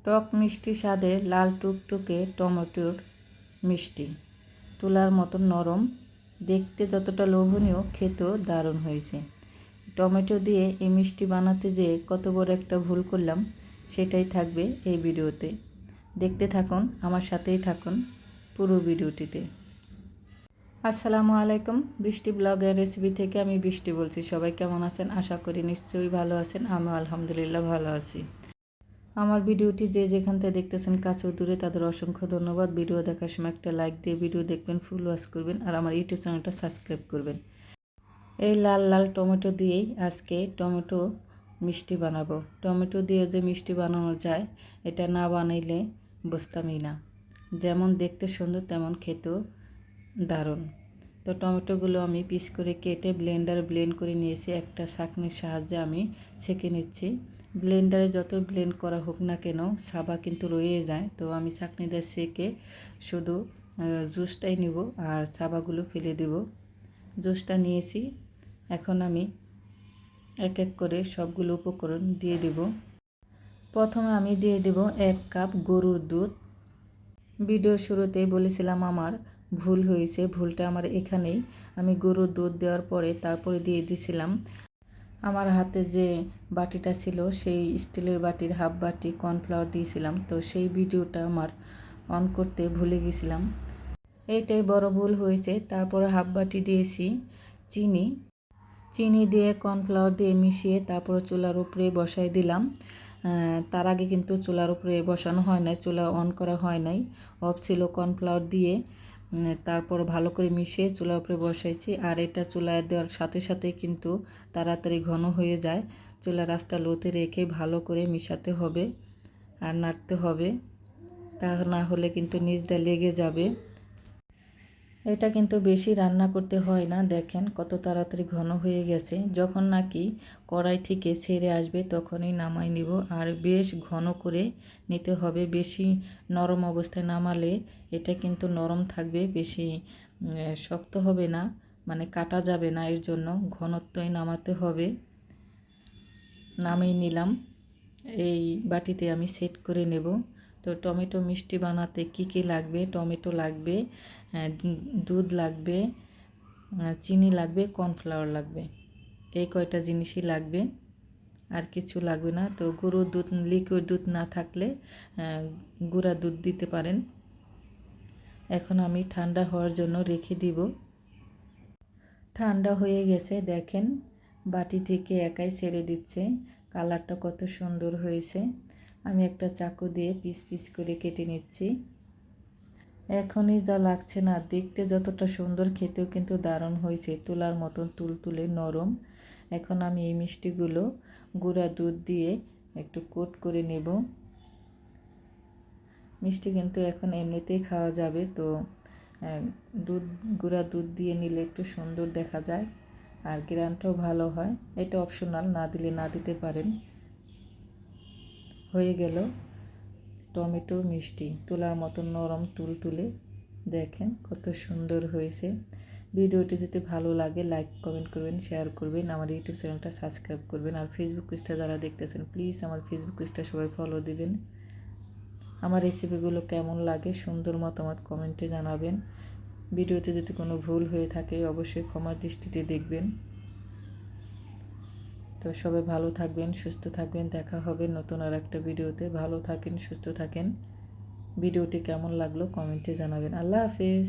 টক মিষ্টি স্বাদের লাল টুকটুকে টমেটোর মিষ্টি, তুলার মতো নরম, দেখতে যতটা লোভনীয় খেতেও দারুণ হয়েছে। টমেটো দিয়ে এই মিষ্টি বানাতে যেয়ে কত বড় একটা ভুল করলাম সেটাই থাকবে এই ভিডিওতে। দেখতে থাকুন, আমার সাথেই থাকুন পুরো ভিডিওটিতে। আসসালামু আলাইকুম, বৃষ্টি ব্লগ এর রেসিপি থেকে আমি বৃষ্টি বলছি। সবাই কেমন আছেন? আশা করি নিশ্চয়ই ভালো আছেন। আমিও আলহামদুলিল্লাহ ভালো আছি। আমার ভিডিওটি যে যেখান থেকে দেখতেছেন কাছে ও দূরে তাদের অসংখ্য ধন্যবাদ। ভিডিও দেখার সময় একটা লাইক দিয়ে ভিডিও দেখবেন, ফুল ওয়াচ করবেন আর আমার ইউটিউব চ্যানেলটা সাবস্ক্রাইব করবেন। এই লাল লাল টমেটো দিয়েই আজকে টমেটো মিষ্টি বানাবো। টমেটো দিয়ে যে মিষ্টি বানানো যায় এটা না বানাইলে বুঝতামই না। যেমন দেখতে সুন্দর তেমন খেতেও দারুণ। তো টমেটোগুলো আমি পিস করে কেটে ব্লেন্ড করে নিয়েছি। একটা ছাঁকনির সাহায্যে আমি ছেঁকে নিচ্ছি। ব্লেন্ডারে যত ব্লেন্ড করা হোক না কেন সাবা কিন্তু রয়ে যায়, তো আমি ছাঁকনি দিয়ে ছেঁকে শুধু জুসটাই নিব আর সাবাগুলো ফেলে দেব। জুসটা নিয়েছি, এখন আমি এক এক করে সবগুলো উপকরণ দিয়ে দেব। প্রথমে আমি দিয়ে দেব 1 কাপ গরুর দুধ। ভিডিওর শুরুতেই বলেছিলাম আমার ভুল হয়েছে, ভুলটা আমার এখানেই। আমি গরুর দুধ দেওয়ার পরে তারপরে দিয়ে দিয়েছিলাম আমার হাতে যে বাটিটা ছিল সেই স্টিলের বাটির হাফ বাটি কর্নফ্লাওয়ার দিয়েছিলাম। তো সেই ভিডিওটা আমার অন করতে ভুলে গেছিলাম, এইটাই বড় ভুল হয়েছে। তারপরে হাফ বাটি দিয়েছি চিনি দিয়ে কর্নফ্লাওয়ার দিয়ে মিশিয়ে তারপরে চুলার উপরে বসাই দিলাম। তার আগে কিন্তু চুলার উপরে বসানো হয় নাই, চুলা অন করা হয় নাই, অফ ছিল। কর্নফ্লাওয়ার দিয়ে তারপর ভালো করে মিশিয়ে চুলার উপরে বসাইছি। আর এটা চুলায় দেওয়ার সাথে সাথে কিন্তু তাড়াতাড়ি ঘন হয়ে যায়। চুলার আঁচটা লোতে রেখে ভালো করে মিশাতে হবে আর নাড়তে হবে, তা না হলে কিন্তু নিচ দিয়ে লেগে যাবে। এটা কিন্তু বেশি রান্না করতে হয় না, দেখেন কত তাড়াতাড়ি ঘন হয়ে গেছে। যখন নাকি কড়াই থেকে ছেড়ে আসবে তখনই নামাই নিব। আর বেশ ঘন করে নিতে হবে, বেশি নরম অবস্থায় নামালে এটা কিন্তু নরম থাকবে, বেশি শক্ত হবে না, মানে কাটা যাবে না। এর জন্য ঘনত্বই নামাতে হবে। নামিয়ে নিলাম, এই বাটিতে আমি সেট করে নেব। তো টমেটো মিষ্টি বানাতে কি কি লাগবে? টমেটো লাগবে, দুধ লাগবে, চিনি লাগবে, কর্নফ্লাওয়ার লাগবে, এই কয়টা জিনিসই লাগবে, আর কিছু লাগবে না। তো গরুর দুধ, লিকুইড দুধ না থাকলে গুঁড়া দুধ দিতে পারেন। এখন আমি ঠান্ডা হওয়ার জন্য রেখে দিব। ঠান্ডা হয়ে গেছে, দেখেন বাটি থেকে একাই ছেড়ে দিচ্ছে। কালারটা কত সুন্দর হয়েছে। আমি একটা চাকু দিয়ে পিস পিস করে কেটে নিচ্ছি। এখনই যা লাগছে না, দেখতে যতটা সুন্দর খেতেও কিন্তু দারুণ হয়েছে, তুলার মতন তুলতুলে নরম। এখন আমি এই মিষ্টিগুলো গুঁড়া দুধ দিয়ে একটু কোট করে নেব। মিষ্টি কিন্তু এখন এমনিতেই খাওয়া যাবে, তো গুঁড়া দুধ দিয়ে নিলে একটু সুন্দর দেখা যায় আর গ্রানটাও ভালো হয়। এটা অপশনাল, না দিলে না দিতে পারেন। হয়ে গেল টমেটো মিষ্টি, তুলার মতো নরম তুলতুলে। দেখেন কত সুন্দর হয়েছে। ভিডিওটি যদি ভালো লাগে লাইক কমেন্ট করবেন, শেয়ার করবেন, আমার ইউটিউব চ্যানেলটা সাবস্ক্রাইব করবেন। আর ফেসবুক পেজটা যারা দেখতেছেন প্লিজ আমার ফেসবুক পেজটা সবাই ফলো দিবেন। আমার রেসিপিগুলো কেমন লাগে সুন্দর মতামত কমেন্টে জানাবেন। ভিডিওতে যদি কোনো ভুল হয়ে থাকে অবশ্যই ক্ষমার দৃষ্টিতে দেখবেন। তো সবাই ভালো থাকবেন, সুস্থ থাকবেন। দেখা হবে নতুন আর একটা ভিডিওতে। ভালো থাকেন, সুস্থ থাকেন। ভিডিওটি কেমন লাগলো কমেন্টে জানাবেন। আল্লাহ হাফেজ।